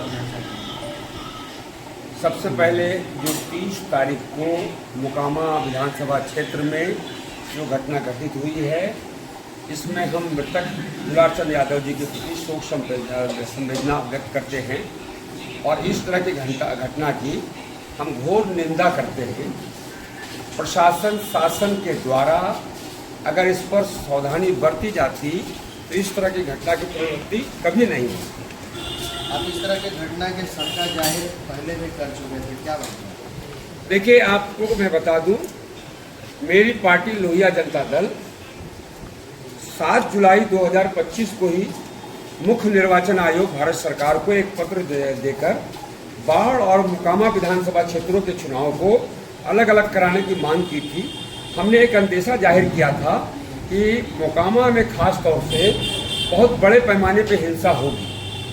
करना चाहिए? सबसे पहले जो 30 तारीख को मोकामा विधानसभा क्षेत्र में जो घटना घटित हुई है, इसमें हम मृतक दुलारचंद यादव जी के प्रति शोक संवेदना व्यक्त करते हैं और इस तरह की घटना की हम घोर निंदा करते हैं। प्रशासन शासन के द्वारा अगर इस पर सावधानी बरती जाती तो इस तरह की घटना की प्रवृत्ति कभी नहीं होती। आप इस तरह की घटना के शंका जाहिर पहले भी कर चुके थे, क्या बात है? देखिए, आपको मैं बता दूं, मेरी पार्टी लोहिया जनता दल 7 जुलाई 2025 को ही मुख्य निर्वाचन आयोग भारत सरकार को एक पत्र देकर बाढ़ और मोकामा विधानसभा क्षेत्रों के चुनाव को अलग अलग कराने की मांग की थी। हमने एक अंदेशा जाहिर किया था कि मोकामा में खास तौर से बहुत बड़े पैमाने पर हिंसा होगी,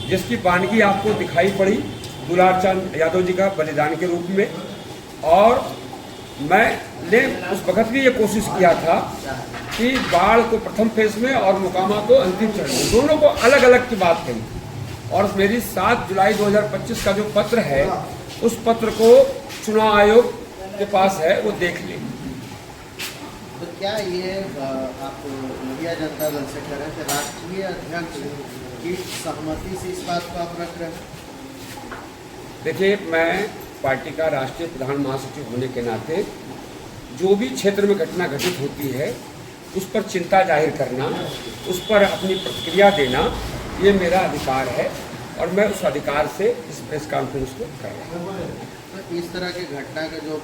जिसकी वानगी आपको दिखाई पड़ी दुलारचंद यादव जी का बलिदान के रूप में। और मैंने उस वक्त भी ये कोशिश किया था कि बाढ़ को प्रथम फेज में और मोकामा को अंतिम चरण में, दोनों को अलग अलग की बात कही। और मेरी 7 जुलाई 2025 का जो पत्र है, उस पत्र को चुनाव आयोग के पास है, वो देख ले। तो क्या ये आप लोहिया जनता दल से कह रहे थे राष्ट्रीय अध्यक्ष की सहमति से इस बात को आप रख रहे हैं? देखिए, मैं पार्टी का राष्ट्रीय प्रधान महासचिव होने के नाते जो भी क्षेत्र में घटना घटित होती है उस पर चिंता जाहिर करना, उस पर अपनी प्रतिक्रिया देना, ये मेरा अधिकार है और मैं उस अधिकार से इस प्रेस कॉन्फ्रेंस को कर रहा हूँ। तो इस तरह की घटना का जो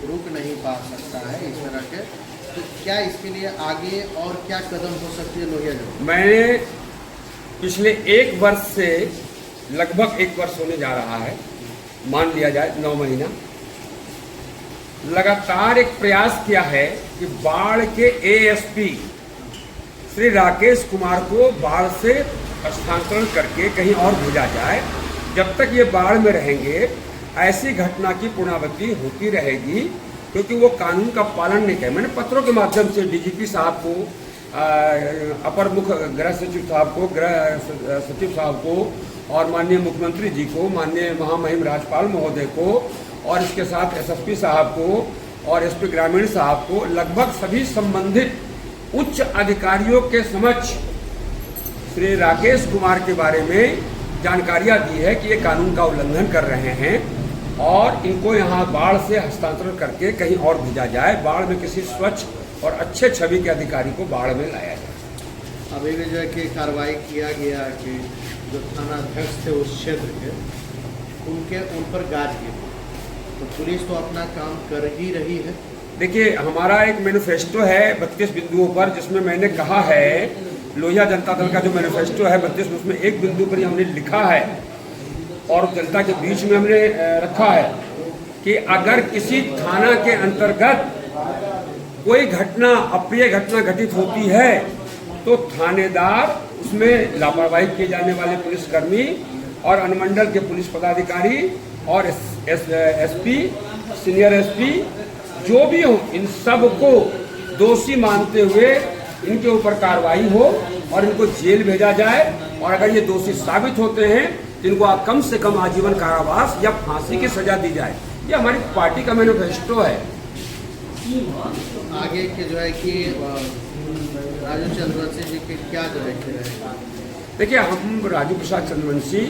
रुक नहीं पा सकता है इस तरह के, तो क्या इसके लिए आगे और क्या कदम हो सकती है लोहिया जनता? मैंने पिछले 1 वर्ष से लगभग 1 वर्ष होने जा रहा है, मान लिया जाए 9 महीना, लगातार एक प्रयास किया है कि बाढ़ के एएसपी श्री राकेश कुमार को बाढ़ से स्थानांतरण करके कहीं और भेजा जाए। जब तक ये बाढ़ में रहेंगे ऐसी घटना की पुनरावृत्ति होती रहेगी, क्योंकि वो कानून का पालन नहीं करे। मैंने पत्रों के माध्यम से डीजीपी साहब को, अपर मुख्य गृह सचिव साहब को, गृह सचिव साहब को और माननीय मुख्यमंत्री जी को, माननीय महामहिम राज्यपाल महोदय को और इसके साथ एसएसपी साहब को और एसपी ग्रामीण साहब को, लगभग सभी संबंधित उच्च अधिकारियों के समक्ष श्री राकेश कुमार के बारे में जानकारियां दी है कि ये कानून का उल्लंघन कर रहे हैं और इनको यहाँ बाढ़ से हस्तांतरण करके कहीं और भेजा जाए। बाढ़ में किसी स्वच्छ और अच्छे छवि के अधिकारी को बाढ़ में लाया जाए। अभी भी जो है कि कार्रवाई किया गया कि जो थाना अध्यक्ष थे उस क्षेत्र के, उन पर गाज गिरी, तो पुलिस तो अपना काम कर ही रही है। देखिए, हमारा एक मैनिफेस्टो है 32 बिंदुओं पर, जिसमें मैंने कहा है, लोहिया जनता दल का जो मैनिफेस्टो है 32, उसमें एक बिंदु पर ही हमने लिखा है और जनता के बीच में हमने रखा है कि अगर किसी थाना के अंतर्गत कोई घटना, अप्रिय घटना घटित होती है तो थानेदार, उसमें लापरवाही किए जाने वाले पुलिसकर्मी और अनुमंडल के पुलिस पदाधिकारी और एसपी, सीनियर एसपी जो भी हो, इन सब को दोषी मानते हुए इनके ऊपर कार्रवाई हो और इनको जेल भेजा जाए। और अगर ये दोषी साबित होते हैं तो इनको कम से कम आजीवन कारावास या फांसी की सजा दी जाए। ये हमारी पार्टी का मैनिफेस्टो है। आगे के जो है कि राजू चंद्रवंशी जी के क्या जो है कि रहेगा? देखिए, हम राजू प्रसाद चंद्रवंशी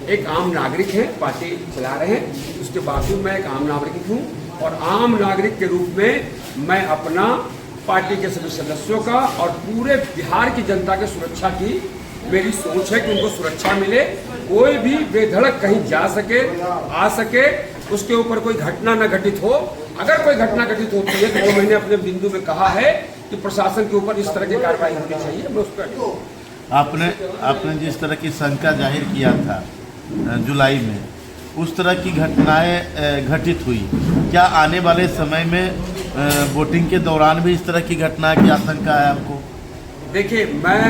एक आम नागरिक हैं, पार्टी चला रहे हैं, उसके बावजूद मैं एक आम नागरिक हूँ और आम नागरिक के रूप में मैं अपना, पार्टी के सभी सदस्यों का और पूरे बिहार की जनता के सुरक्षा की मेरी सोच है कि उनको सुरक्षा मिले, कोई भी बेधड़क कहीं जा सके, आ सके, उसके ऊपर कोई घटना न घटित हो। अगर कोई घटना घटित होती है तो मैंने अपने बिंदु में कहा है कि प्रशासन के ऊपर इस तरह की कार्रवाई होनी चाहिए। मैं उस पर आपने जिस तरह की शंका जाहिर किया था जुलाई में, उस तरह की घटनाएं घटित हुई, क्या आने वाले समय में वोटिंग के दौरान भी इस तरह की घटना की आशंका है आपको? देखिए, मैं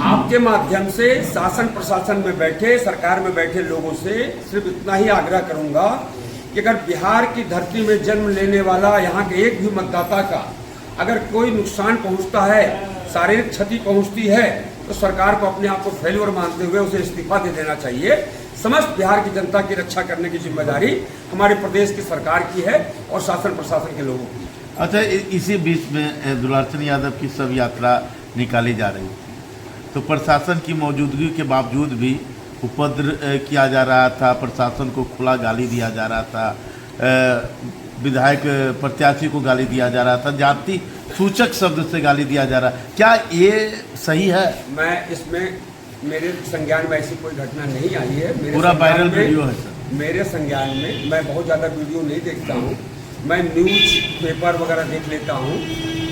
आपके माध्यम से शासन प्रशासन में बैठे, सरकार में बैठे लोगों से सिर्फ इतना ही आग्रह करूंगा कि अगर बिहार की धरती में जन्म लेने वाला यहाँ के एक भी मतदाता का अगर कोई नुकसान पहुँचता है, शारीरिक क्षति पहुँचती है, तो सरकार को अपने आप को फेल्योर मानते हुए उसे इस्तीफा दे देना चाहिए। समस्त बिहार की जनता की रक्षा करने की जिम्मेदारी हमारे प्रदेश की सरकार की है और शासन प्रशासन के लोगों की। अच्छा, इसी बीच में दुलारचंद यादव की सब यात्रा निकाली जा रही थी, तो प्रशासन की मौजूदगी के बावजूद भी उपद्रव किया जा रहा था, प्रशासन को खुला गाली दिया जा रहा था, विधायक प्रत्याशी को गाली दिया जा रहा था, जाति सूचक शब्द से गाली दिया जा रहा है। क्या ये सही है? मैं इसमें मेरे संज्ञान में ऐसी कोई घटना नहीं आई है। पूरा वायरल वीडियो है सर। मेरे संज्ञान में मैं बहुत ज़्यादा वीडियो नहीं देखता हूँ, मैं न्यूज पेपर वगैरह देख लेता हूँ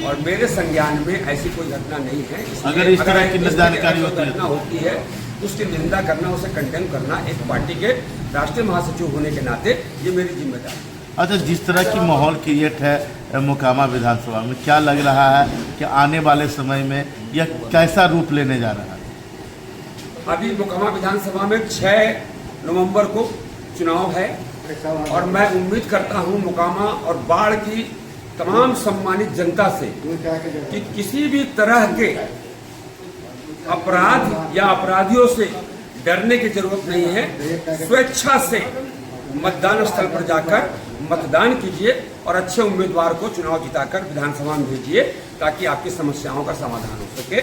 और मेरे संज्ञान में ऐसी कोई घटना नहीं है। अगर इस तरह की जानकारी घटना होती है उसकी निंदा करना, उसे कंडेम करना एक पार्टी के राष्ट्रीय महासचिव होने के नाते ये मेरी जिम्मेदारी है। अच्छा, जिस तरह की माहौल क्रिएट है मोकामा विधानसभा में, क्या लग रहा है कि आने वाले समय में यह कैसा रूप लेने जा रहा है? अभी मोकामा विधानसभा में 6 नवंबर को चुनाव है और मैं उम्मीद करता हूं मोकामा और बाढ़ की तमाम सम्मानित जनता से कि किसी भी तरह के अपराध या अपराधियों से डरने की जरूरत नहीं है। स्वेच्छा से मतदान स्थल पर जाकर मतदान कीजिए और अच्छे उम्मीदवार को चुनाव जिताकर विधानसभा में भेजिए ताकि आपकी समस्याओं का समाधान हो सके।